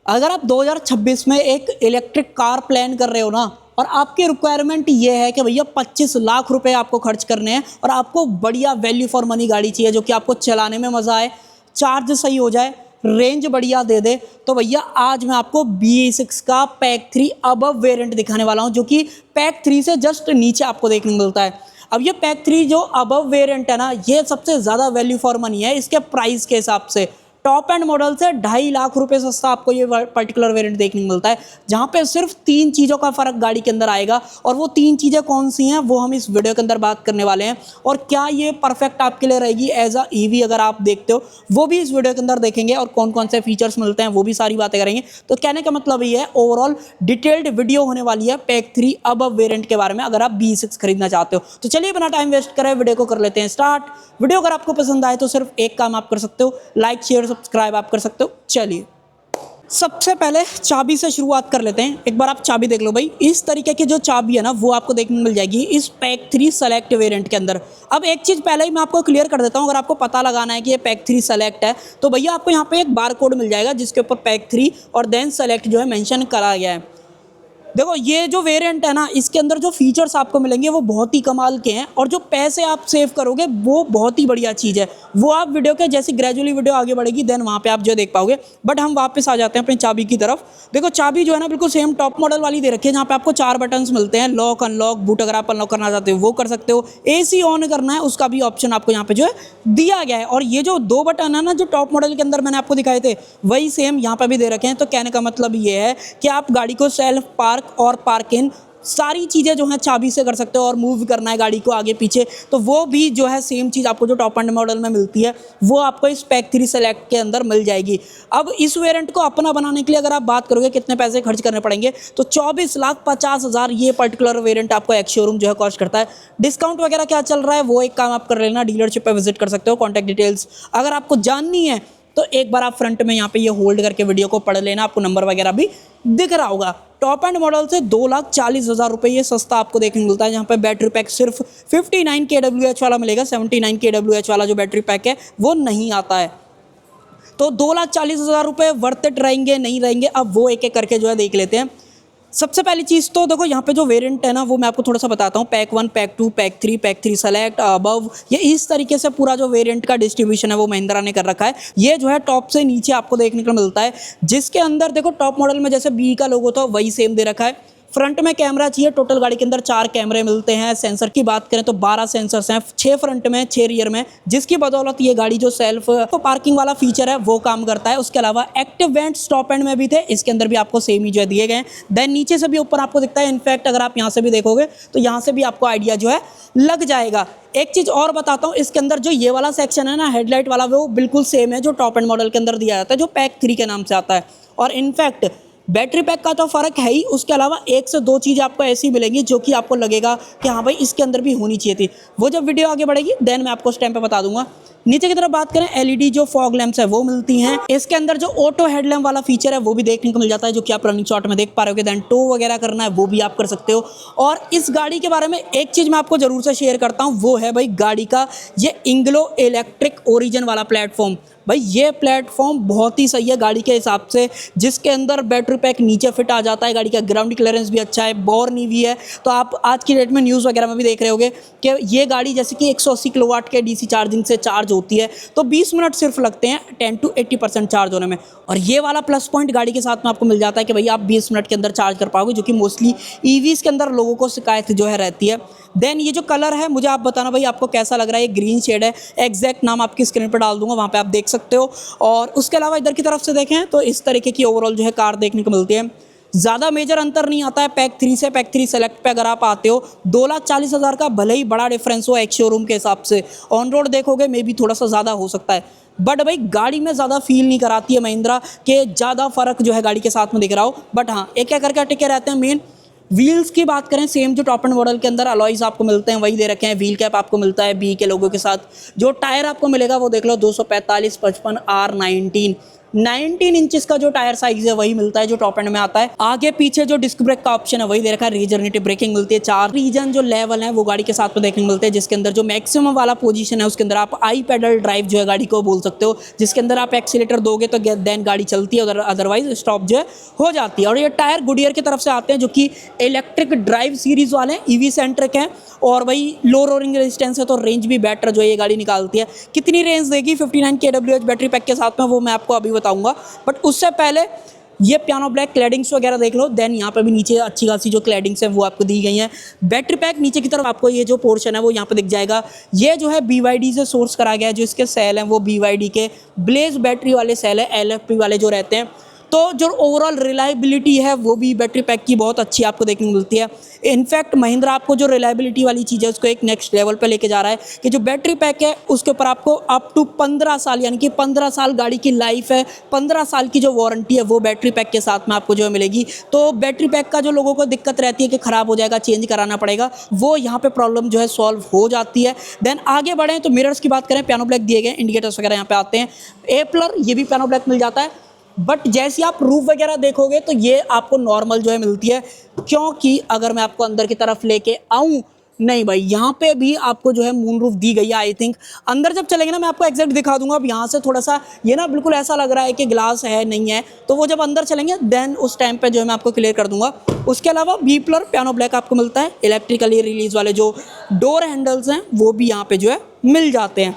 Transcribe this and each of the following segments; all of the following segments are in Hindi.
अगर आप 2026 में एक इलेक्ट्रिक कार प्लान कर रहे हो ना, और आपकी रिक्वायरमेंट ये है कि भैया 25 लाख रुपए आपको खर्च करने हैं और आपको बढ़िया वैल्यू फॉर मनी गाड़ी चाहिए जो कि आपको चलाने में मज़ा आए, चार्ज सही हो जाए, रेंज बढ़िया दे दे, तो भैया आज मैं आपको BE6 का पैक 3 अबव वेरिएंट दिखाने वाला हूं, जो कि पैक 3 से जस्ट नीचे आपको देखने को मिलता है। अब ये पैक 3 जो अबव वेरिएंट है ना, ये सबसे ज़्यादा वैल्यू फॉर मनी है इसके प्राइस के हिसाब से। टॉप एंड मॉडल से 2.5 लाख रुपए सस्ता आपको ये पर्टिकुलर वेरिएंट देखने को मिलता है, जहां पे सिर्फ 3 चीज़ों का फर्क गाड़ी के अंदर आएगा। और वो 3 चीज़ें कौन सी हैं वो हम इस वीडियो के अंदर बात करने वाले हैं। और क्या ये परफेक्ट आपके लिए रहेगी एज अ ईवी अगर आप देखते हो, वो भी इस वीडियो के अंदर देखेंगे। और कौन कौन से फीचर्स मिलते हैं वो भी सारी बातें करेंगे। तो कहने का मतलब ये है, ओवरऑल डिटेल्ड वीडियो होने वाली है पैक 3 अबव वेरिएंट के बारे में, अगर आप BE6 खरीदना चाहते हो। तो चलिए बिना टाइम वेस्ट करे वीडियो को कर लेते हैं स्टार्ट। वीडियो अगर आपको पसंद आए तो सिर्फ एक काम आप कर सकते हो, लाइक शेयर सब्सक्राइब आप कर सकते हो। चलिए सबसे पहले चाबी से शुरुआत कर लेते हैं। एक बार आप चाबी देख लो भाई, इस तरीके की जो चाबी है ना वो आपको देखने को मिल जाएगी इस पैक 3 सेलेक्ट वेरिएंट के अंदर। अब एक चीज़ पहले ही मैं आपको क्लियर कर देता हूँ, अगर आपको पता लगाना है कि ये पैक 3 सेलेक्ट है तो भैया आपको यहाँ पे एक बार कोड मिल जाएगा जिसके ऊपर पैक 3 और देन सेलेक्ट जो है मेंशन करा गया है। देखो ये जो वेरिएंट है ना, इसके अंदर जो फीचर्स आपको मिलेंगे वो बहुत ही कमाल के हैं, और जो पैसे आप सेव करोगे वो बहुत ही बढ़िया चीज़ है। वो आप वीडियो के जैसी ग्रेजुअली वीडियो आगे बढ़ेगी देन वहाँ पे आप जो देख पाओगे। बट हम वापस आ जाते हैं अपनी चाबी की तरफ। देखो चाबी जो है ना बिल्कुल सेम टॉप मॉडल वाली दे रखी है, जहाँ पे आपको 4 बटन्स मिलते हैं, लॉक अनलॉक बूट। अगर आप अनलॉक करना चाहते हो वो कर सकते हो, AC ऑन करना है उसका भी ऑप्शन आपको यहाँ पे जो है दिया गया है। और ये जो 2 बटन है ना जो टॉप मॉडल के अंदर मैंने आपको दिखाए थे, वही सेम यहाँ पे भी दे रखे हैं। तो कहने का मतलब ये है कि आप गाड़ी को सेल्फ पार्क और पार्क इन सारी चीज़ें जो हैं चाबी से कर सकते हो, और मूव करना है गाड़ी को आगे पीछे तो वो भी जो है सेम चीज़ आपको जो टॉप एंड मॉडल में मिलती है वो आपको इस पैक 3 सेलेक्ट के अंदर मिल जाएगी। अब इस वेरिएंट को अपना बनाने के लिए अगर आप बात करोगे कितने पैसे खर्च करने पड़ेंगे, तो 24,50,000 ये पर्टिकुलर वेरिएंट आपको एक्स शोरूम जो है कॉस्ट करता है। डिस्काउंट वगैरह क्या चल रहा है वो एक काम आप कर लेना, डीलरशिप पर विजिट कर सकते हो। कॉन्टैक्ट डिटेल्स अगर आपको जाननी है तो एक बार आप फ्रंट में यहाँ पे ये होल्ड करके वीडियो को पढ़ लेना, आपको नंबर वगैरह भी दिख रहा होगा। टॉप एंड मॉडल से 2,40,000 रुपये ये सस्ता आपको देखने को मिलता है, जहाँ पे बैटरी पैक सिर्फ 59 kWh वाला मिलेगा। 79 kWh वाला जो बैटरी पैक है वो नहीं आता है। तो 2,40,000 रुपये वर्थ इट रहेंगे नहीं रहेंगे, अब वो एक एक करके जो है देख लेते हैं। सबसे पहली चीज़ तो देखो यहाँ पे जो वेरिएंट है ना वो मैं आपको थोड़ा सा बताता हूँ। Pack 1, pack 2, pack 3 select above, ये इस तरीके से पूरा जो वेरिएंट का डिस्ट्रीब्यूशन है वो महिंद्रा ने कर रखा है। ये जो है टॉप से नीचे आपको देखने को मिलता है, जिसके अंदर देखो टॉप मॉडल में जैसे BE का लोगो था वही सेम दे रखा है। फ्रंट में कैमरा चाहिए, टोटल गाड़ी के अंदर 4 कैमरे मिलते हैं। सेंसर की बात करें तो 12 सेंसर्स हैं, 6 फ्रंट में 6 रियर में, जिसकी बदौलत ये गाड़ी जो सेल्फ पार्किंग वाला फीचर है वो काम करता है। उसके अलावा एक्टिव वेंट स्टॉप एंड में भी थे, इसके अंदर भी आपको सेम ही जो है दिए गए हैं। देन नीचे से भी ऊपर आपको दिखता है, इनफैक्ट अगर आप यहाँ से भी देखोगे तो यहाँ से भी आपको आइडिया जो है लग जाएगा। एक चीज़ और बताता हूँ, इसके अंदर जो ये वाला सेक्शन है ना हेडलाइट वाला, वो बिल्कुल सेम है जो टॉप एंड मॉडल के अंदर दिया जाता है, जो पैक 3 के नाम से आता है। और इनफैक्ट बैटरी पैक का तो फ़र्क है ही, उसके अलावा 1 से 2 चीज़ें आपको ऐसी मिलेंगी जो कि आपको लगेगा कि हाँ भाई इसके अंदर भी होनी चाहिए थी। वो जब वीडियो आगे बढ़ेगी देन मैं आपको उस टाइम पे बता दूंगा। नीचे की तरफ बात करें, LED जो फॉग लैंप्स है वो मिलती हैं। इसके अंदर जो ऑटो हेडलैम्प वाला फीचर है वो भी देखने को मिल जाता है, जो कि आप रनिंग शॉट में देख पा रहे हो। देन टो वगैरह करना है वो भी आप कर सकते हो। और इस गाड़ी के बारे में एक चीज़ मैं आपको ज़रूर से शेयर करता हूँ, वो है भाई गाड़ी का ये इंग्लो इलेक्ट्रिक ओरिजिन वाला प्लेटफॉर्म। भाई ये प्लेटफॉर्म बहुत ही सही है गाड़ी के हिसाब से, जिसके अंदर बैटरी पैक नीचे फिट आ जाता है, गाड़ी का ग्राउंड क्लियरेंस भी अच्छा है, बोर ईवी है। तो आप आज की डेट में न्यूज़ वगैरह में भी देख रहे होगे कि ये गाड़ी जैसे कि 180 किलोवाट के DC चार्जिंग से चार्ज होती है, तो 20 मिनट सिर्फ लगते हैं 10 to 80% चार्ज होने में। और ये वाला प्लस पॉइंट गाड़ी के साथ में आपको मिल जाता है कि भाई आप 20 मिनट के अंदर चार्ज कर पाओगे, जो कि मोस्टली EVs के अंदर लोगों को शिकायत जो है रहती है। देन ये जो कलर है मुझे आप बताना भाई आपको कैसा लग रहा है। ये ग्रीन शेड है, एग्जैक्ट नाम आपकी स्क्रीन पर डाल दूंगा, वहाँ पे आप देख सकते हो। और उसके अलावा इधर की तरफ से देखें तो इस तरीके की ओवरऑल जो है कार देखने को मिलती है। ज़्यादा मेजर अंतर नहीं आता है पैक 3 से। पैक 3 सेलेक्ट पे अगर आप आते हो 2,40,000 का भले ही बड़ा डिफरेंस हो एक्स शोरूम के हिसाब से, ऑन रोड देखोगे मे भी थोड़ा सा ज़्यादा हो सकता है, बट भाई गाड़ी में ज़्यादा फील नहीं कराती है महिंद्रा के ज़्यादा फ़र्क जो है गाड़ी के साथ में दिख रहा हो। बट हाँ एक एक करके टिके रहते हैं। मेन व्हील्स की बात करें, सेम जो टॉप एंड मॉडल के अंदर अलॉयज आपको मिलते हैं वही दे रखे हैं। व्हील कैप आपको मिलता है BE के लोगों के साथ। जो टायर आपको मिलेगा वो देख लो 245 55 R19 19 इंचेस का जो टायर साइज है वही मिलता है जो टॉप एंड में आता है। आगे पीछे जो डिस्क ब्रेक का ऑप्शन है वही दे रखा है। रीजनरेटिव ब्रेकिंग मिलती है। 4 रीजन जो लेवल है वो गाड़ी के साथ में देखने को मिलते हैं, जिसके अंदर जो मैक्सिमम वाला पोजीशन है उसके अंदर आप आई पेडल ड्राइव जो है गाड़ी को बोल सकते हो, जिसके अंदर आप एक्सीलेटर दोगे तो देन गाड़ी चलती है, अदरवाइज स्टॉप जो है हो जाती है। और ये टायर गुडियर की तरफ से आते हैं जो कि इलेक्ट्रिक ड्राइव सीरीज वाले हैं, ईवी सेंट्रिक हैं और वही लो रोरिंग रेजिस्टेंस है, तो रेंज भी बेटर जो है ये गाड़ी निकालती है। कितनी रेंज देगी 59 kWh बैटरी पैक के साथ में वो मैं आपको अभी बताऊंगा, बट उससे पहले ये पियानो ब्लैक क्लैडिंग्स वगैरह देख लो। देन यहाँ पे भी नीचे अच्छी खासी जो क्लैडिंग्स हैं वो आपको दी गई हैं। बैटरी पैक नीचे की तरफ आपको ये जो पोर्शन है वो यहाँ पे दिख जाएगा। ये जो है BYD से सोर्स करा गया है, जो इसके सेल हैं वो BYD के ब्लेज बैटरी वाले सेल है, LFP वाले जो रहते हैं। तो जो ओवरऑल रिलायबिलिटी है वो भी बैटरी पैक की बहुत अच्छी आपको देखने को मिलती है। इनफैक्ट महिंद्रा आपको जो रिलायबिलिटी वाली चीज़ है उसको एक नेक्स्ट लेवल पे लेके जा रहा है कि जो बैटरी पैक है उसके ऊपर आपको अप टू 15 साल, यानी कि 15 साल गाड़ी की लाइफ है, 15 साल की जो वारंटी है वो बैटरी पैक के साथ में आपको जो है मिलेगी। तो बैटरी पैक का जो लोगों को दिक्कत रहती है कि ख़राब हो जाएगा, चेंज कराना पड़ेगा, वो यहाँ पर प्रॉब्लम जो है सॉल्व हो जाती है। देन आगे बढ़ें तो मिरर्स की बात करें, पियानो ब्लैक दिए गए, इंडिकेटर्स वगैरह यहाँ पे आते हैं। एपलर ये भी पियानो ब्लैक मिल जाता है, बट जैसे आप रूफ वगैरह देखोगे तो ये आपको नॉर्मल जो है मिलती है, क्योंकि अगर मैं आपको अंदर की तरफ लेके आऊँ, नहीं भाई यहाँ पे भी आपको जो है मून रूफ दी गई है। आई थिंक अंदर जब चलेंगे ना मैं आपको एग्जैक्ट दिखा दूंगा। अब यहाँ से थोड़ा सा ये ना बिल्कुल ऐसा लग रहा है कि ग्लास है नहीं है, तो वो जब अंदर चलेंगे देन उस टाइम पे जो है मैं आपको क्लियर कर दूंगा। उसके अलावा बीपलर पियानो ब्लैक आपको मिलता है। इलेक्ट्रिकली रिलीज वाले जो डोर हैंडल्स हैं वो भी यहाँ पे जो है मिल जाते हैं।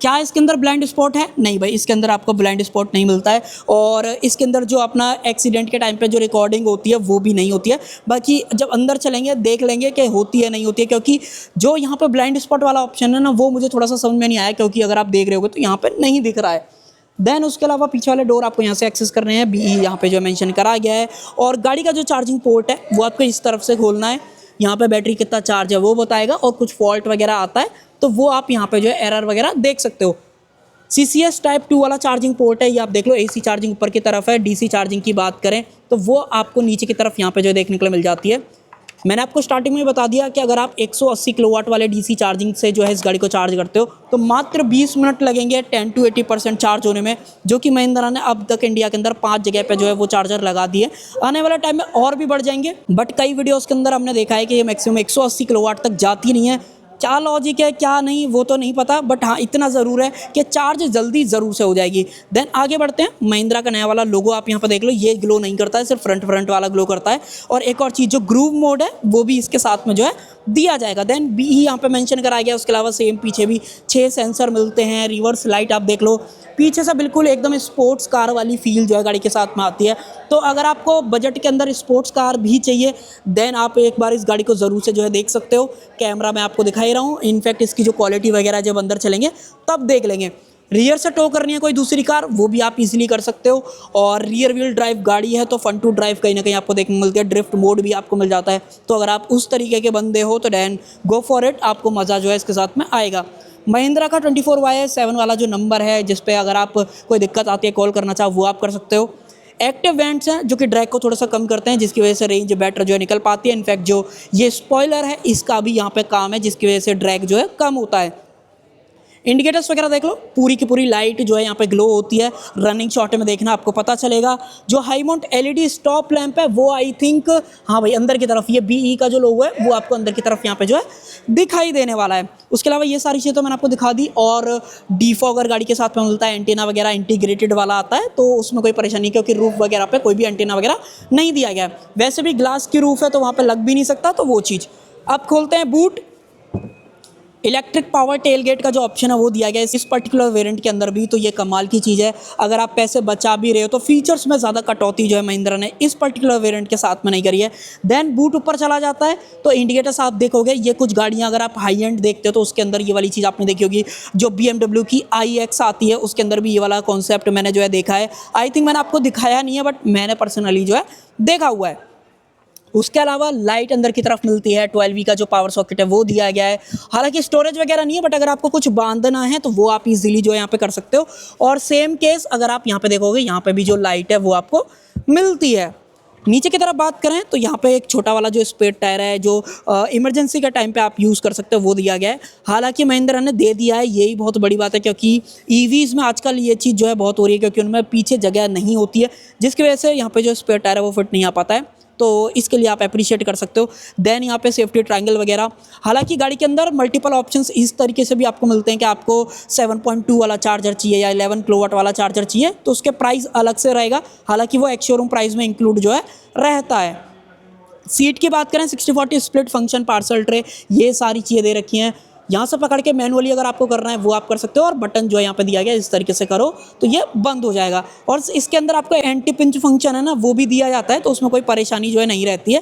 क्या इसके अंदर ब्लाइंड स्पॉट है? नहीं भाई, इसके अंदर आपको ब्लाइंड स्पॉट नहीं मिलता है। और इसके अंदर जो अपना एक्सीडेंट के टाइम पे जो रिकॉर्डिंग होती है वो भी नहीं होती है। बाकी जब अंदर चलेंगे देख लेंगे कि होती है नहीं होती है, क्योंकि जो यहाँ पे ब्लाइंड स्पॉट वाला ऑप्शन है ना वो मुझे थोड़ा सा समझ में नहीं आया, क्योंकि अगर आप देख रहे होगे तो यहाँ पर नहीं दिख रहा है। देन उसके अलावा पीछे वाले डोर आपको यहाँ से एक्सेस करने हैं, BE यहाँ पे जो मेंशन करा गया है। और गाड़ी का जो चार्जिंग पोर्ट है वो आपको इस तरफ से खोलना है। यहाँ पे बैटरी कितना चार्ज है वो बताएगा, और कुछ फॉल्ट वगैरह आता है तो वो आप यहाँ पे जो है एरर वगैरह देख सकते हो। CCS टाइप 2 वाला चार्जिंग पोर्ट है, ये आप देख लो। AC चार्जिंग ऊपर की तरफ है। DC चार्जिंग की बात करें तो वो आपको नीचे की तरफ यहाँ पे जो देखने को मिल जाती है। मैंने आपको स्टार्टिंग में बता दिया कि अगर आप 180 किलोवाट वाले DC चार्जिंग से जो है इस गाड़ी को चार्ज करते हो तो मात्र 20 मिनट लगेंगे 10 to 80% चार्ज होने में, जो कि महिंद्रा ने अब तक इंडिया के अंदर 5 जगह पे जो है वो चार्जर लगा दिए। आने वाले टाइम में और भी बढ़ जाएंगे, बट कई वीडियोज़ के अंदर हमने देखा है कि ये मैक्सिमम 180 किलोवाट तक जाती नहीं है। क्या लॉजिक है क्या नहीं वो तो नहीं पता, बट हाँ इतना ज़रूर है कि चार्ज जल्दी ज़रूर से हो जाएगी। देन आगे बढ़ते हैं। महिंद्रा का नया वाला लोगो आप यहाँ पर देख लो, ये ग्लो नहीं करता है, सिर्फ फ्रंट वाला ग्लो करता है। और एक और चीज़ जो ग्रूव मोड है वो भी इसके साथ में जो है दिया जाएगा। देन BE यहाँ पे मेंशन कराया गया। उसके अलावा सेम पीछे भी 6 सेंसर मिलते हैं। रिवर्स लाइट आप देख लो, पीछे से बिल्कुल एकदम स्पोर्ट्स कार वाली फील जो है गाड़ी के साथ में आती है। तो अगर आपको बजट के अंदर स्पोर्ट्स कार भी चाहिए देन आप एक बार इस गाड़ी को ज़रूर से जो है देख सकते हो। कैमरा मैं आपको दिखा ही रहा हूँ, इनफैक्ट इसकी जो क्वालिटी वगैरह जब अंदर चलेंगे तब देख लेंगे। रियर से टो करनी है कोई दूसरी कार वो भी आप इजीली कर सकते हो। और रियर व्हील ड्राइव गाड़ी है तो फन टू ड्राइव कहीं ना कहीं आपको देखने को मिलती है। ड्रिफ्ट मोड भी आपको मिल जाता है, तो अगर आप उस तरीके के बंदे हो तो डैन गो फॉर इट, आपको मज़ा जो है इसके साथ में आएगा। महिंद्रा का 24/7 वाला जो नंबर है जिस पे अगर आप कोई दिक्कत आती है कॉल करना चाहो वो आप कर सकते हो। एक्टिव वेंट्स हैं जो कि ड्रैग को थोड़ा सा कम करते हैं, जिसकी वजह से रेंज बेटर जो है निकल पाती है। इनफैक्ट जो ये स्पॉइलर है इसका भी यहाँ पे काम है, जिसकी वजह से ड्रैग जो है कम होता है। इंडिकेटर्स वगैरह देख लो, पूरी की पूरी लाइट जो है यहाँ पे ग्लो होती है। रनिंग शॉट में देखना आपको पता चलेगा। जो high mount LED stop lamp है वो आई थिंक हाँ भाई अंदर की तरफ, ये BE का जो लोगो है वो आपको अंदर की तरफ यहाँ पे जो है दिखाई देने वाला है। उसके अलावा ये सारी चीज़ें तो मैंने आपको दिखा दी। और डिफॉगर गाड़ी के साथ में मिलता है। एंटीना वगैरह इंटीग्रेटेड वाला आता है, तो उसमें कोई परेशानी नहीं, क्योंकि रूफ वगैरह पे कोई भी एंटीना वगैरह नहीं दिया गया है। वैसे भी ग्लास की रूफ है तो वहाँ पर लग भी नहीं सकता, तो वो चीज़। अब खोलते हैं boot. Electric power tailgate का जो ऑप्शन है वो दिया गया है इस पर्टिकुलर वेरिएंट के अंदर भी, तो ये कमाल की चीज़ है। अगर आप पैसे बचा भी रहे हो तो फीचर्स में ज़्यादा कटौती जो है महिंद्रा ने इस पर्टिकुलर वेरिएंट के साथ में नहीं करी है। देन बूट ऊपर चला जाता है तो इंडिकेटर्स आप देखोगे, ये कुछ गाड़ियाँ अगर आप हाई एंड देखते हो तो उसके अंदर ये वाली चीज़ आपने देखी होगी। जो BMW की iX आती है उसके अंदर भी ये वाला कॉन्सेप्ट मैंने जो है देखा है। आई थिंक मैंने आपको दिखाया नहीं है, बट मैंने पर्सनली जो है देखा हुआ है। उसके अलावा लाइट अंदर की तरफ मिलती है। 12V का जो पावर सॉकेट है वो दिया गया है। हालांकि स्टोरेज वगैरह नहीं है, बट अगर आपको कुछ बांधना है तो वो आप इजीली जो है यहाँ पे कर सकते हो। और सेम केस अगर आप यहाँ पे देखोगे, यहाँ पे भी जो लाइट है वो आपको मिलती है। नीचे की तरफ बात करें तो यहाँ पे एक छोटा वाला जो स्पेयर टायर है जो इमरजेंसी के टाइम पे आप यूज़ कर सकते हो वो दिया गया है। हालांकि महिंद्रा ने दे दिया है, यही बहुत बड़ी बात है, क्योंकि ईवीज़ में आजकल ये चीज़ जो है बहुत हो रही है, क्योंकि उनमें पीछे जगह नहीं होती है, जिसकी वजह से यहाँ पे जो स्पेयर टायर है वो फिट नहीं आ पाता है। तो इसके लिए आप अप्रिशिएट कर सकते हो। देन यहाँ पे सेफ्टी ट्रायंगल वगैरह, हालांकि गाड़ी के अंदर मल्टीपल ऑप्शंस इस तरीके से भी आपको मिलते हैं कि आपको 7.2 वाला चार्जर चाहिए या 11 किलोवाट वाला चार्जर चाहिए तो उसके प्राइस अलग से रहेगा। हालांकि वो एक्स शोरूम प्राइस में इंक्लूड जो है रहता है। सीट की बात करें 60-40 स्प्लिट फंक्शन, पार्सल ट्रे, ये सारी चीज़ें दे रखी हैं। यहाँ से पकड़ के मैनुअली अगर आपको करना है वो आप कर सकते हो, और बटन जो है यहाँ पे दिया गया इस तरीके से करो तो ये बंद हो जाएगा। और इसके अंदर आपको एंटी पिंच फंक्शन है ना वो भी दिया जाता है, तो उसमें कोई परेशानी जो है नहीं रहती है।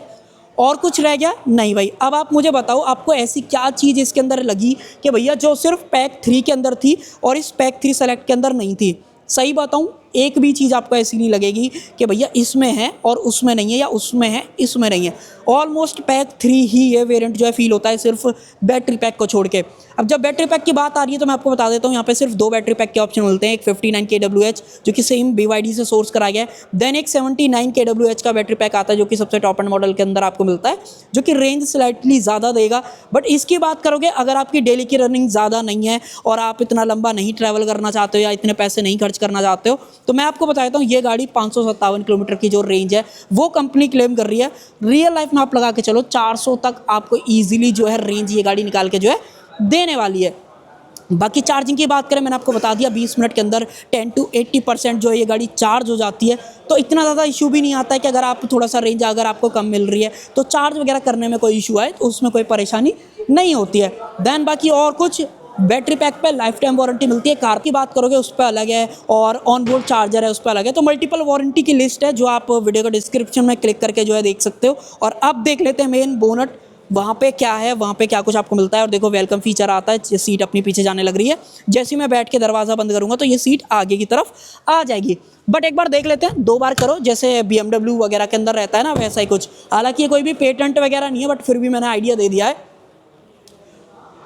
और कुछ रह गया नहीं भाई। अब आप मुझे बताओ आपको ऐसी क्या चीज़ इसके अंदर लगी कि भैया जो सिर्फ पैक 3 के अंदर थी और इस पैक 3 सेलेक्ट के अंदर नहीं थी। सही बताऊं, एक भी चीज़ आपको ऐसी नहीं लगेगी कि भैया इसमें है और उसमें नहीं है, या उसमें है इसमें नहीं है। ऑलमोस्ट पैक 3 ही ये वेरिएंट जो है फील होता है, सिर्फ बैटरी पैक को छोड़ के। अब जब बैटरी पैक की बात आ रही है तो मैं आपको बता देता हूँ, यहाँ पे सिर्फ 2 बैटरी पैक के ऑप्शन मिलते हैं। एक 59 kWh जो कि सेम BYD से सोर्स कराया गया है, देन एक 79 kWh का बैटरी पैक आता है जो कि सबसे टॉप एंड मॉडल के अंदर आपको मिलता है, जो कि रेंज स्लाइटली ज़्यादा देगा। बट इसकी बात करोगे अगर आपकी डेली की रनिंग ज़्यादा नहीं है और आप इतना लंबा नहीं ट्रैवल करना चाहते हो या इतने पैसे नहीं खर्च करना चाहते हो, तो मैं आपको बता देता हूँ ये गाड़ी 557 किलोमीटर की जो रेंज है वो कंपनी क्लेम कर रही है। रियल लाइफ में आप लगा के चलो 400 तक आपको ईजिली जो है रेंज ये गाड़ी निकाल के जो है देने वाली है। बाकी चार्जिंग की बात करें, मैंने आपको बता दिया 20 मिनट के अंदर 10 to 80% जो है ये गाड़ी चार्ज हो जाती है, तो इतना ज़्यादा इशू भी नहीं आता है कि अगर आप थोड़ा सा रेंज अगर आपको कम मिल रही है तो चार्ज वगैरह करने में कोई इशू आए तो उसमें कोई परेशानी नहीं होती है। देन बाकी और कुछ, बैटरी पैक पे लाइफ टाइम वारंटी मिलती है। कार की बात करोगे उस पर अलग है, और ऑन बोर्ड चार्जर है उस पर अलग है। तो मल्टीपल वारंटी की लिस्ट है जो आप वीडियो का डिस्क्रिप्शन में क्लिक करके जो है देख सकते हो। और अब देख लेते हैं मेन बोनट, वहाँ पे क्या है, वहाँ पे क्या कुछ आपको मिलता है। और देखो वेलकम फीचर आता है, सीट अपनी पीछे जाने लग रही है। जैसे ही मैं बैठ के दरवाज़ा बंद करूँगा तो ये सीट आगे की तरफ आ जाएगी। बट एक बार देख लेते हैं, 2 बार करो, जैसे BMW वगैरह के अंदर रहता है ना वैसा ही कुछ। हालांकि ये कोई भी पेटेंट वगैरह नहीं है, बट फिर भी मैंने आइडिया दे दिया है।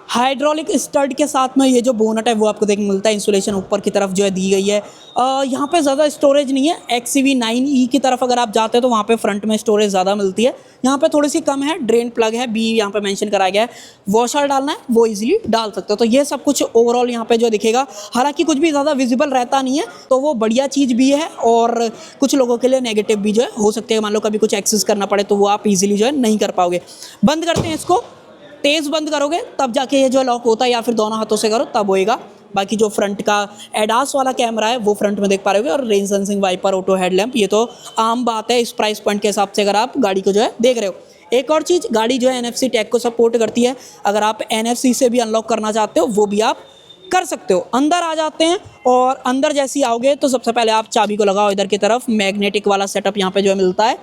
हाइड्रोलिक स्टड के साथ में ये जो बोनट है वो आपको देखने मिलता है। इंसुलेशन ऊपर की तरफ जो है दी गई है। यहाँ पे ज़्यादा स्टोरेज नहीं है। XCV9E की तरफ अगर आप जाते हो तो वहाँ पे फ्रंट में स्टोरेज ज़्यादा मिलती है, यहाँ पे थोड़ी सी कम है। ड्रेन प्लग है, बी यहाँ पे मेंशन कराया गया है। वॉशर डालना है वो इजीली डाल सकते हो। तो ये सब कुछ ओवरऑल यहाँ पे जो दिखेगा, हालांकि कुछ भी ज़्यादा विजिबल रहता नहीं है, तो वो बढ़िया चीज़ भी है और कुछ लोगों के लिए नेगेटिव भी जो है हो सकते हैं। मान लो कभी कुछ एक्सेस करना पड़े तो वो आप इजीली जो है नहीं कर पाओगे। बंद करते हैं इसको, तेज़ बंद करोगे तब जाके ये जो लॉक होता है, या फिर दोनों हाथों से करो तब होएगा। बाकी जो फ्रंट का एडास वाला कैमरा है वो फ्रंट में देख पा रहे होगे, और rain sensing wiper, auto headlamp, ये तो आम बात है इस प्राइस पॉइंट के हिसाब से अगर आप गाड़ी को जो है देख रहे हो। एक और चीज़, गाड़ी जो है NFC टैग को सपोर्ट करती है। अगर आप NFC से भी अनलॉक करना चाहते हो वो भी आप कर सकते हो। अंदर आ जाते हैं, और अंदर जैसे ही आओगे तो सबसे पहले आप चाबी को लगाओ इधर की तरफ। मैग्नेटिक वाला सेटअप यहाँ पे जो है मिलता है।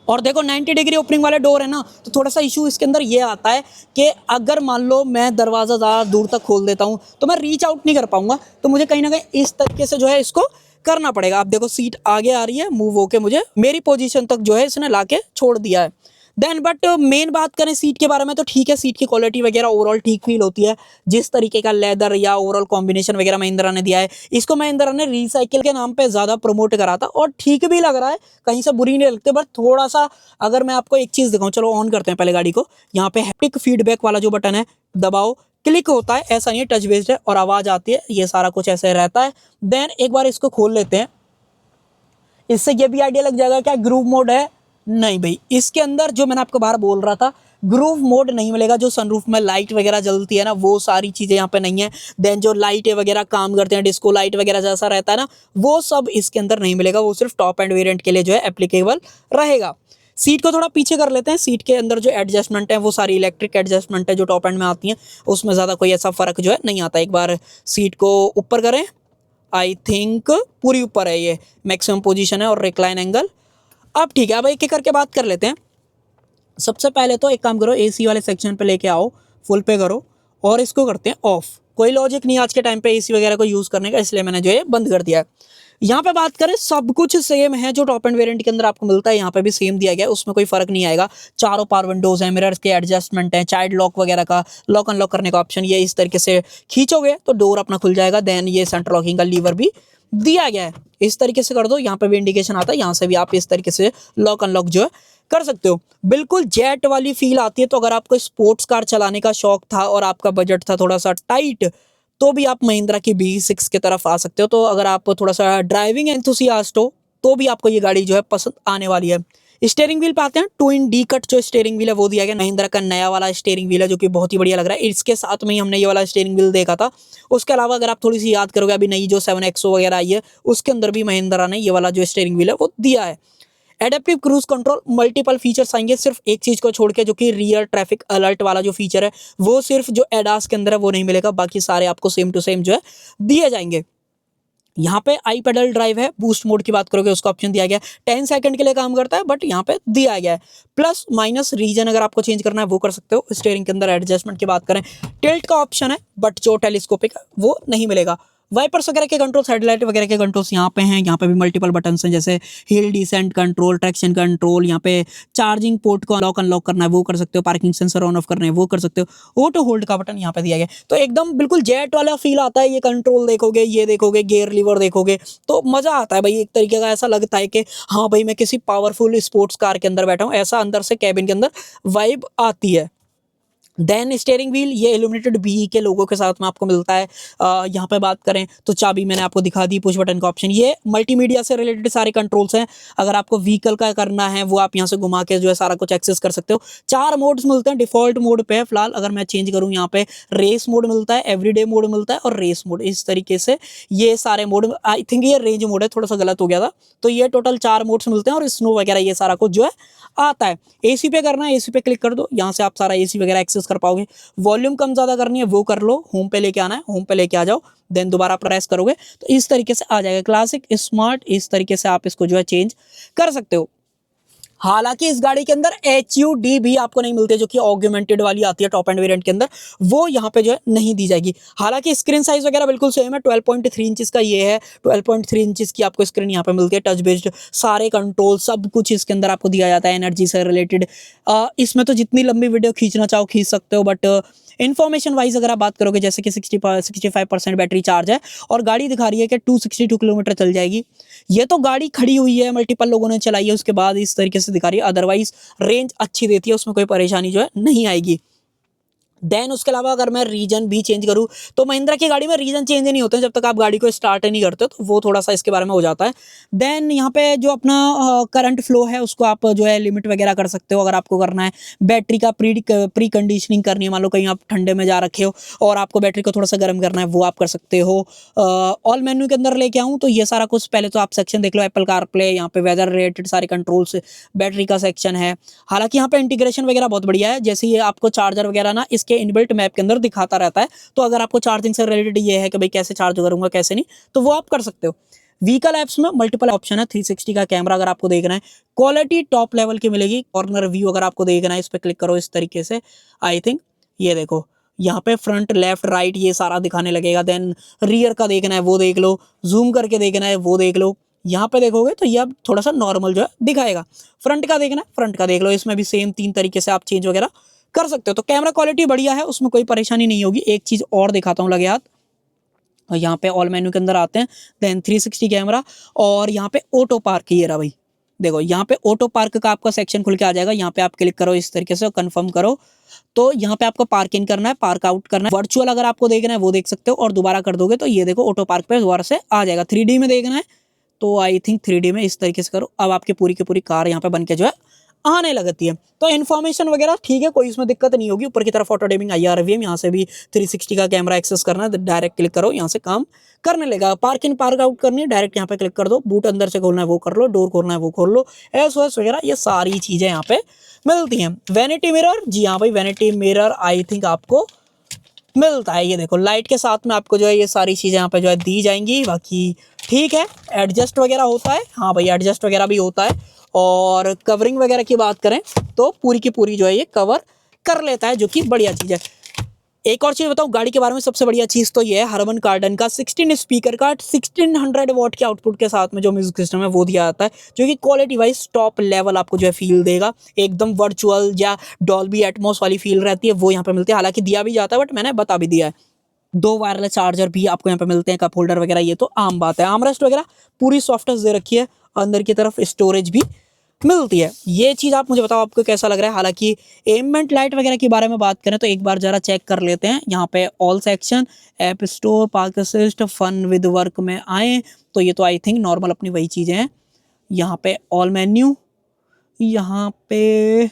और देखो 90 डिग्री ओपनिंग वाले डोर है ना, तो थोड़ा सा इशू इसके अंदर ये आता है कि अगर मान लो मैं दरवाज़ा ज़्यादा दूर तक खोल देता हूँ तो मैं रीच आउट नहीं कर पाऊँगा, तो मुझे कहीं ना कहीं इस तरीके से जो है इसको करना पड़ेगा। आप देखो सीट आगे आ रही है, मूव होके मुझे मेरी पोजीशन तक जो है इसने ला के छोड़ दिया है। देन बट मेन बात करें सीट के बारे में तो ठीक है, सीट की क्वालिटी वगैरह ओवरऑल ठीक फील होती है। जिस तरीके का लेदर या ओवरऑल कॉम्बिनेशन वगैरह महिंद्रा ने दिया है, इसको महिंद्रा ने रिसाइकिल के नाम पे ज़्यादा प्रमोट करा था, और ठीक भी लग रहा है, कहीं से बुरी नहीं लगती। बट थोड़ा सा अगर मैं आपको एक चीज़ दिखाऊँ, चलो ऑन करते हैं पहले गाड़ी को। यहाँ पे हैप्टिक फीडबैक वाला जो बटन है दबाओ, क्लिक होता है, ऐसा नहीं है टच बेस्ड है, और आवाज़ आती है, ये सारा कुछ ऐसे रहता है। देन एक बार इसको खोल लेते हैं, इससे ये भी आइडिया लग जाएगा क्या ग्रूव मोड है। नहीं भाई, इसके अंदर जो मैंने आपको बाहर बोल रहा था ग्रूव मोड नहीं मिलेगा। जो सनरूफ में लाइट वगैरह जलती है ना, वो सारी चीज़ें यहाँ पे नहीं है। देन जो लाइटें वगैरह काम करते हैं, डिस्को लाइट वगैरह जैसा रहता है ना, वो सब इसके अंदर नहीं मिलेगा। वो सिर्फ टॉप एंड वेरिएंट के लिए जो है एप्लीकेबल रहेगा। सीट को थोड़ा पीछे कर लेते हैं। सीट के अंदर जो एडजस्टमेंट है वो सारी इलेक्ट्रिक एडजस्टमेंट है जो टॉप एंड में आती हैं, उसमें ज़्यादा कोई ऐसा फ़र्क जो है नहीं आता। एक बार सीट को ऊपर करें, आई थिंक पूरी ऊपर है, ये मैक्सिमम पोजीशन है, और रिक्लाइन एंगल। अब ठीक है, अब एक एक करके बात कर लेते हैं। सबसे पहले तो एक काम करो, AC वाले सेक्शन पे लेके आओ, फुल पे करो, और इसको करते हैं ऑफ। कोई लॉजिक नहीं आज के टाइम पे AC वगैरह को यूज़ करने का, इसलिए मैंने जो है बंद कर दिया है। यहाँ पे बात करें, सब कुछ सेम है जो टॉप एंड वेरिएंट के अंदर आपको मिलता है, यहाँ पे भी सेम दिया गया है, उसमें कोई फर्क नहीं आएगा। चारों पावर विंडोज है, मिरर्स के एडजस्टमेंट है, चाइल्ड लॉक वगैरह का लॉक अनलॉक करने का ऑप्शन, ये इस तरीके से खींचोगे तो डोर अपना खुल जाएगा। देन ये सेंटर लॉकिंग का लीवर भी दिया गया है। इस तरीके से कर दो, यहाँ पे भी इंडिकेशन आता है, यहाँ से भी आप इस तरीके से लॉक अनलॉक जो है कर सकते हो। बिल्कुल जेट वाली फील आती है। तो अगर आपको स्पोर्ट्स कार चलाने का शौक था और आपका बजट था थोड़ा सा टाइट, तो भी आप महिंद्रा की B6 की तरफ आ सकते हो। तो अगर आप थोड़ा सा ड्राइविंग एंथुसियास्ट हो तो भी आपको ये गाड़ी जो है पसंद आने वाली है। स्टीयरिंग व्हील पे आते हैं। 2 in D कट जो स्टीयरिंग व्हील है वो दिया गया। महिंद्रा का नया वाला स्टीयरिंग व्हील है जो कि बहुत ही बढ़िया लग रहा है। इसके साथ में ही हमने ये वाला स्टीयरिंग व्हील देखा था। उसके अलावा अगर आप थोड़ी सी याद करोगे, अभी नई जो 7XO वगैरह आई है उसके अंदर भी महिंद्रा ने ये वाला जो स्टीयरिंग व्हील है वो दिया है। Adaptive cruise control, multiple features आएंगे सिर्फ एक चीज को छोड़ के, जो कि रियर ट्रैफिक अलर्ट वाला जो फीचर है वो सिर्फ जो एडास के अंदर है वो नहीं मिलेगा। बाकी सारे आपको सेम टू सेम जो है दिए जाएंगे। यहाँ पे आई पेडल ड्राइव है। बूस्ट मोड की बात करोगे उसका ऑप्शन दिया गया है। 10 सेकंड के लिए काम करता है बट यहाँ पे दिया गया है। प्लस माइनस रीजन अगर आपको चेंज करना है वो कर सकते हो। स्टीयरिंग के अंदर एडजस्टमेंट की बात करें, टिल्ट का ऑप्शन है बट जो टेलीस्कोपिक वो नहीं मिलेगा। वाइपर्स वगैरह के कंट्रोल, हेडलाइट वगैरह के कंट्रोल्स यहाँ पे हैं। यहाँ पे भी मल्टीपल बटन्स हैं, जैसे hill descent control, traction control. यहाँ पे चार्जिंग पोर्ट को लॉक अनलॉक करना है वो कर सकते हो, पार्किंग सेंसर ऑन ऑफ करना है वो कर सकते हो। ऑटो होल्ड का बटन यहाँ पे दिया गया है। तो एकदम बिल्कुल जेट वाला फील आता है। ये कंट्रोल देखोगे, ये देखोगे, गियर लीवर देखोगे तो मजा आता है भाई। एक तरीके का ऐसा लगता है कि हाँ भाई मैं किसी पावरफुल स्पोर्ट्स कार के अंदर बैठा हूँ, ऐसा अंदर से कैबिन के अंदर वाइब आती है। देन स्टीयरिंग व्हील ये इल्यूमिनेटेड BE के लोगों के साथ में आपको मिलता है। यहाँ पे बात करें तो चाबी मैंने आपको दिखा दी, पुश बटन का ऑप्शन। ये मल्टीमीडिया से रिलेटेड सारे कंट्रोल्स हैं। अगर आपको व्हीकल का करना है वो आप यहाँ से घुमा के जो है सारा कुछ एक्सेस कर सकते हो। 4 मोड्स मिलते हैं। डिफॉल्ट मोड पे है फिलहाल। अगर मैं चेंज करूँ यहाँ पे रेस मोड मिलता है, एवरीडे मोड मिलता है और रेस मोड। इस तरीके से ये सारे मोड, आई थिंक ये रेंज मोड है, थोड़ा सा गलत हो गया था। तो ये टोटल 4 मोड्स मिलते हैं और स्नो वगैरह ये सारा कुछ जो है आता है। AC पे करना है, AC पे क्लिक कर दो, यहाँ से आप सारा AC वगैरह एक्सेस कर पाओगे। वॉल्यूम कम ज़्यादा करनी है वो कर लो। होम पे लेके आना है, होम पे लेके आ जाओ, देन दोबारा प्रेस करोगे तो इस तरीके से आ जाएगा। क्लासिक, स्मार्ट, इस तरीके से आप इसको जो है चेंज कर सकते हो। हालांकि इस गाड़ी के अंदर HUD भी आपको नहीं मिलती है, जो कि ऑगमेंटेड वाली आती है टॉप एंड वेरिएंट के अंदर, वो यहाँ पे जो है नहीं दी जाएगी। हालांकि स्क्रीन साइज वगैरह बिल्कुल सेम है। 12.3 इंचेस का ये है। 12.3 इंचेस की आपको स्क्रीन यहाँ पे मिलती है। टच बेस्ड सारे कंट्रोल सब कुछ इसके अंदर आपको दिया जाता है। एनर्जी से रिलेटेड इसमें तो जितनी लंबी वीडियो खींचना चाहो खींच सकते हो। बट इन्फॉर्मेशन वाइज अगर आप बात करोगे, जैसे कि 65% बैटरी चार्ज है और गाड़ी दिखा रही है कि 262 किलोमीटर चल जाएगी। ये तो गाड़ी खड़ी हुई है, मल्टीपल लोगों ने चलाई है, उसके बाद इस तरीके से दिखा रही है। अदरवाइज रेंज अच्छी देती है, उसमें कोई परेशानी जो है नहीं आएगी। देन उसके अलावा अगर मैं रीजन भी चेंज करूँ तो महिंद्रा की गाड़ी में रीजन चेंज नहीं होते हैं जब तक आप गाड़ी को स्टार्ट नहीं करते हो, तो वो थोड़ा सा इसके बारे में हो जाता है। देन यहाँ पे जो अपना करंट फ्लो है उसको आप जो है लिमिट वगैरह कर सकते हो अगर आपको करना है। बैटरी का प्री कंडीशनिंग करनी है, मान लो कहीं आप ठंडे में जा रखे हो और आपको बैटरी को थोड़ा सा गर्म करना है, वो आप कर सकते हो। ऑल मेन्यू के अंदर लेके आऊँ तो ये सारा कुछ पहले तो आप सेक्शन देख लो, एप्पल कारप्ले, यहाँ पे वेदर रिलेटेड सारे कंट्रोल्स, बैटरी का सेक्शन है। हालांकि यहाँ पे इंटीग्रेशन वगैरह बहुत बढ़िया है, जैसे ये आपको चार्जर वगैरह ना इसके इनबिल्ट मैप के अंदर दिखाता रहता है। तो अगर आपको चार्जिंग से रिलेटेड ये है कि भाई कैसे चार्ज करूंगा कैसे नहीं, तो वो आप कर सकते हो। व्हीकल एप्स में मल्टीपल ऑप्शन है। 360 का कैमरा अगर आपको देखना है, क्वालिटी टॉप लेवल की मिलेगी। कॉर्नर व्यू अगर आपको देखना है, इस पर क्लिक करो इस तरीके से। आई थिंक ये देखो यहाँ पे फ्रंट लेफ्ट राइट ये सारा दिखाने लगेगा। देन रियर का देखना है वो देख लो, जूम करके देखना है वो देख लो। यहाँ पे देखोगे तो ये अब थोड़ा सा नॉर्मल जो है दिखाएगा। फ्रंट का देखना है फ्रंट का देख लो, इसमें भी सेम 3 तरीके से आप चेंज वगैरह कर सकते हो। तो कैमरा क्वालिटी बढ़िया है, उसमें कोई परेशानी नहीं होगी। एक चीज और दिखाता हूँ लगे हाथ, और यहाँ पे ऑल मेन्यू के अंदर आते हैं। देन 360 कैमरा और यहाँ पे ऑटो पार्क, ये रहा भाई देखो, यहाँ पे ऑटो पार्क का आपका सेक्शन खुल के आ जाएगा। यहाँ पे आप क्लिक करो इस तरीके से, कंफर्म करो तो यहाँ पे आपको पार्क इन करना है, पार्क आउट करना है। वर्चुअल अगर आपको देखना है वो देख सकते हो और दोबारा कर दोगे तो ये देखो ऑटो पार्क पे दोबारा से आ जाएगा। 3D में देखना है तो आई थिंक 3D में इस तरीके से करो, अब आपकी पूरी की पूरी कार यहाँ पे बन के जो है आने लगती है। तो इन्फॉर्मेशन वगैरह ठीक है, कोई इसमें दिक्कत नहीं होगी। ऊपर की तरफ ऑटो डिमिंग IRVM, यहाँ से भी 360 का कैमरा एक्सेस करना है, डायरेक्ट क्लिक करो, यहाँ से काम करने लगा। पार्क इन पार्क आउट करनी है, डायरेक्ट यहाँ पे क्लिक कर दो। बूट अंदर से खोलना है वो कर लो, डोर खोलना है वो खोल लो, SOS वगैरह ये सारी चीजें यहाँ पे मिलती हैं। वैनिटी मिरर, जी हाँ भाई वैनिटी मिरर आई थिंक आपको मिलता है। ये देखो लाइट के साथ में आपको जो है ये सारी चीज़ें यहाँ पे जो है दी जाएंगी। बाकी ठीक है, एडजस्ट वगैरह होता है, हाँ भाई एडजस्ट वगैरह भी होता है। और कवरिंग वगैरह की बात करें तो पूरी की पूरी जो है ये कवर कर लेता है, जो कि बढ़िया चीज़ है। एक और चीज़ बताऊँ गाड़ी के बारे में, सबसे बढ़िया चीज़ तो ये है हरमन कार्डन का 16 स्पीकर का 1600 वॉट के आउटपुट के साथ में जो म्यूजिक सिस्टम है वो दिया जाता है, जो कि क्वालिटी वाइज टॉप लेवल आपको जो है फील देगा। एकदम वर्चुअल या डॉल्बी एटमॉस वाली फील रहती है वो यहाँ पे मिलती है। हालांकि दिया भी जाता है बट मैंने बता भी दिया है। 2 वायरलेस चार्जर भी आपको यहाँ पे मिलते हैं, कप होल्डर वगैरह, ये तो आम बात है। आर्मरेस्ट वगैरह पूरी सॉफ्ट टच दे रखी है, अंदर की तरफ स्टोरेज भी मिलती है। ये चीज़ आप मुझे बताओ आपको कैसा लग रहा है। हालांकि एम्बिएंट लाइट वगैरह के बारे में बात करें तो एक बार जरा चेक कर लेते हैं। यहाँ पे all section, app store, park assist, fun with work में आए तो ये तो आई थिंक नॉर्मल अपनी वही चीज़ें हैं। यहाँ पे ऑल मेन्यू, यहाँ पे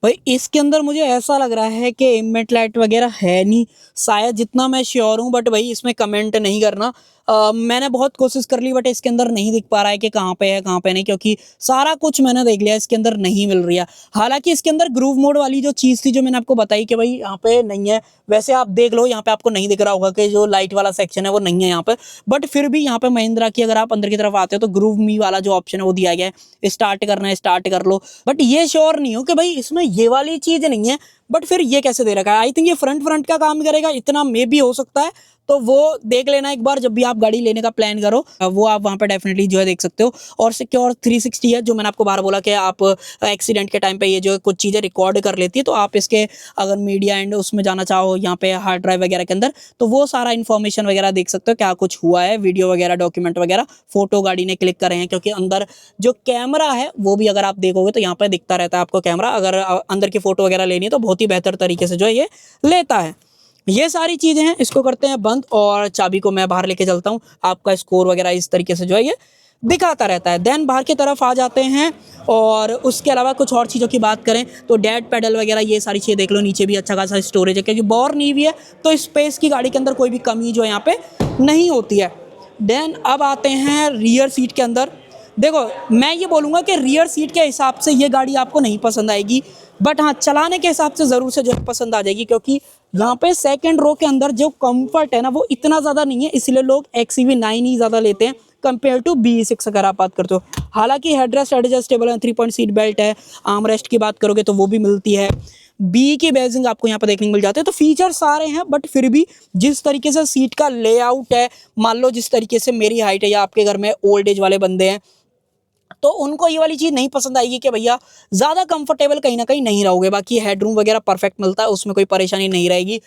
भाई इसके अंदर मुझे ऐसा लग रहा है कि एम्बिएंट लाइट वगैरह है नहीं, शायद, जितना मैं श्योर हूँ, बट भाई इसमें कमेंट नहीं करना। मैंने बहुत कोशिश कर ली बट इसके अंदर नहीं दिख पा रहा है कि कहाँ पे है कहाँ पे नहीं, क्योंकि सारा कुछ मैंने देख लिया, इसके अंदर नहीं मिल रही है। हालांकि इसके अंदर ग्रूव मोड वाली जो चीज़ थी जो मैंने आपको बताई कि भाई यहाँ पे नहीं है, वैसे आप देख लो यहाँ पे आपको नहीं दिख रहा होगा कि जो लाइट वाला सेक्शन है वो नहीं है यहाँ पे, बट फिर भी यहाँ पे महिंद्रा की अगर आप अंदर की तरफ आते हो तो ग्रूव मी वाला जो ऑप्शन है वो दिया गया है, स्टार्ट करना है स्टार्ट कर लो। बट ये श्योर नहीं हो कि भाई इसमें ये वाली चीज़ नहीं है, बट फिर ये कैसे दे रखा है। आई थिंक ये फ्रंट का काम करेगा, इतना मे भी हो सकता है, तो वो देख लेना एक बार जब भी आप गाड़ी लेने का प्लान करो, वो आप वहाँ पे डेफिनेटली जो है देख सकते हो। और सिक्योर 360 है, जो मैंने आपको बार बोला कि आप एक्सीडेंट के टाइम पे ये जो कुछ चीज़ें रिकॉर्ड कर लेती है, तो आप इसके अगर मीडिया एंड उसमें जाना चाहो यहाँ पे हार्ड ड्राइव वगैरह के अंदर, तो वो सारा इन्फॉर्मेशन वगैरह देख सकते हो, क्या कुछ हुआ है, वीडियो वगैरह, डॉक्यूमेंट वगैरह, फोटो गाड़ी ने क्लिक करे हैं, क्योंकि अंदर जो कैमरा है वो भी अगर आप देखोगे तो यहाँ पे दिखता रहता है आपको कैमरा। अगर अंदर की फोटो वगैरह लेनी है तो बहुत ही बेहतर तरीके से जो है ये लेता है। ये सारी चीज़ें हैं, इसको करते हैं बंद और चाबी को मैं बाहर लेके चलता हूँ। आपका स्कोर वगैरह इस तरीके से जो है ये दिखाता रहता है। देन बाहर की तरफ आ जाते हैं और उसके अलावा कुछ और चीज़ों की बात करें तो डेड पेडल वगैरह ये सारी चीज़ें देख लो। नीचे भी अच्छा खासा स्टोरेज है, क्योंकि बोर नहीं हुई है तो स्पेस की गाड़ी के अंदर कोई भी कमी जो है यहाँ पे नहीं होती है। देन अब आते हैं रियर सीट के अंदर। देखो मैं ये बोलूँगा कि रियर सीट के हिसाब से ये गाड़ी आपको नहीं पसंद आएगी, बट हाँ चलाने के हिसाब से ज़रूर से जो है पसंद आ जाएगी, क्योंकि यहाँ पे सेकंड रो के अंदर जो कंफर्ट है ना वो इतना ज़्यादा नहीं है, इसलिए लोग XEV9 ही ज़्यादा लेते हैं कंपेयर टू BE6 अगर आप बात करते हो। हालांकि हेडरेस्ट एडजस्टेबल है, 3 पॉइंट सीट बेल्ट है, आर्म रेस्ट की बात करोगे तो वो भी मिलती है, बी की बेजिंग आपको यहाँ पे देखने को मिल जाते हैं, तो फीचर सारे हैं। बट फिर भी जिस तरीके से सीट का लेआउट है, मान लो जिस तरीके से मेरी हाइट है या आपके घर में ओल्ड एज वाले बंदे हैं तो उनको ये वाली चीज़ नहीं पसंद आएगी कि भैया ज़्यादा कंफर्टेबल कहीं ना कहीं नहीं रहोगे। बाकी हेडरूम वगैरह परफेक्ट मिलता है, उसमें कोई परेशानी नहीं रहेगी।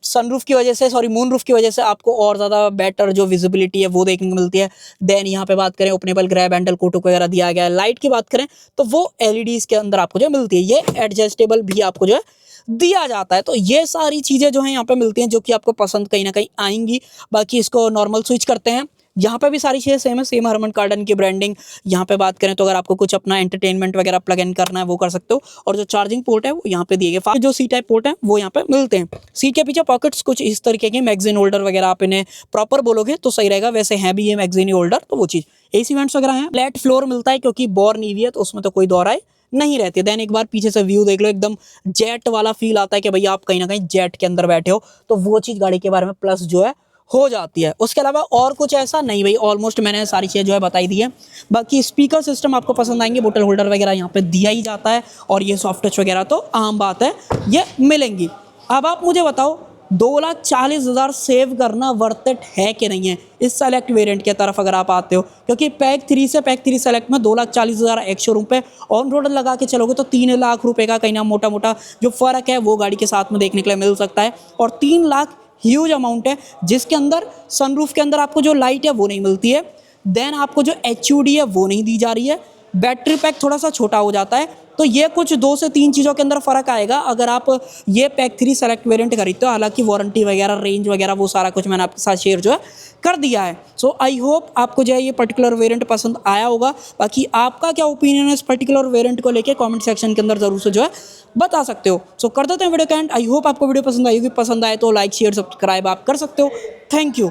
सनरूफ की वजह से, सॉरी मून रूफ की वजह से आपको और ज़्यादा बेटर जो विजिबिलिटी है वो देखने को मिलती है। देन यहाँ पे बात करें ओपनेबल ग्रैब हैंडल कोटो वगैरह दिया गया है। लाइट की बात करें तो वो LEDs के अंदर आपको जो मिलती है, ये एडजस्टेबल भी आपको जो है दिया जाता है। तो ये सारी चीज़ें जो हैं यहाँ पे मिलती हैं जो कि आपको पसंद कहीं ना कहीं आएंगी। बाकी इसको नॉर्मल स्विच करते हैं, यहाँ पे भी सारी चीज़ें सेम है, सेम हरमन कार्डन की ब्रांडिंग। यहाँ पे बात करें तो अगर आपको कुछ अपना एंटरटेनमेंट वगैरह प्लग इन करना है वो कर सकते हो। और जो चार्जिंग पोर्ट है वो यहाँ पे दिए गए, जो सी टाइप पोर्ट है वो यहाँ पे मिलते हैं। सीट के पीछे पॉकेट्स कुछ इस तरीके के, मैगजीन होल्डर वगैरह आप इन्हें प्रॉपर बोलोगे तो सही रहेगा, वैसे हैं भी ये मैगजीन होल्डर, तो वो चीज़। AC वेंट्स वगैरह हैं, फ्लैट फ्लोर मिलता है क्योंकि बोर नहीं हुई है तो उसमें तो कोई दौर आए नहीं रहती। देन एक बार पीछे से व्यू देख लो, एकदम जेट वाला फील आता है कि भैया आप कहीं ना कहीं जेट के अंदर बैठे हो, तो वो चीज़ गाड़ी के बारे में प्लस जो है हो जाती है। उसके अलावा और कुछ ऐसा नहीं भाई, ऑलमोस्ट मैंने सारी चीज़ें जो है बताई दी है। बाकी स्पीकर सिस्टम आपको पसंद आएंगे, बोतल होल्डर वगैरह यहाँ पे दिया ही जाता है, और ये सॉफ्ट टच वगैरह तो आम बात है, ये मिलेंगी। अब आप मुझे बताओ 2,40,000 सेव करना वर्थ इट है कि नहीं है इस सेलेक्ट वेरिएंट की तरफ अगर आप आते हो, क्योंकि पैक 3 से पैक 3 सेलेक्ट में 2,40,000 एक शोरूम पे ऑन रोड लगा के चलोगे तो 3 लाख रुपए का कहीं ना मोटा मोटा जो फ़र्क है वो गाड़ी के साथ में देखने के लिए मिल सकता है। और 3 लाख ह्यूज अमाउंट है, जिसके अंदर सनरूफ के अंदर आपको जो लाइट है वो नहीं मिलती है। देन आपको जो HUD है वो नहीं दी जा रही है। बैटरी पैक थोड़ा सा छोटा हो जाता है। तो ये कुछ 2 से 3 चीज़ों के अंदर फ़र्क आएगा अगर आप ये पैक 3 सेलेक्ट वेरिएंट खरीदते हो। हालांकि वारंटी वगैरह, रेंज वगैरह वो सारा कुछ मैंने आपके साथ शेयर जो है कर दिया है। सो आई होप आपको जो है ये पर्टिकुलर वेरिएंट पसंद आया होगा। बाकी आपका क्या ओपिनियन है इस पर्टिकुलर वेरिएंट को लेके, कमेंट सेक्शन के अंदर ज़रूर से जो है बता सकते हो। सो कर देते हैं वीडियो का एंड। आई होप आपको वीडियो पसंद आई होगी, पसंद आए तो लाइक शेयर सब्सक्राइब आप कर सकते हो। Thank you.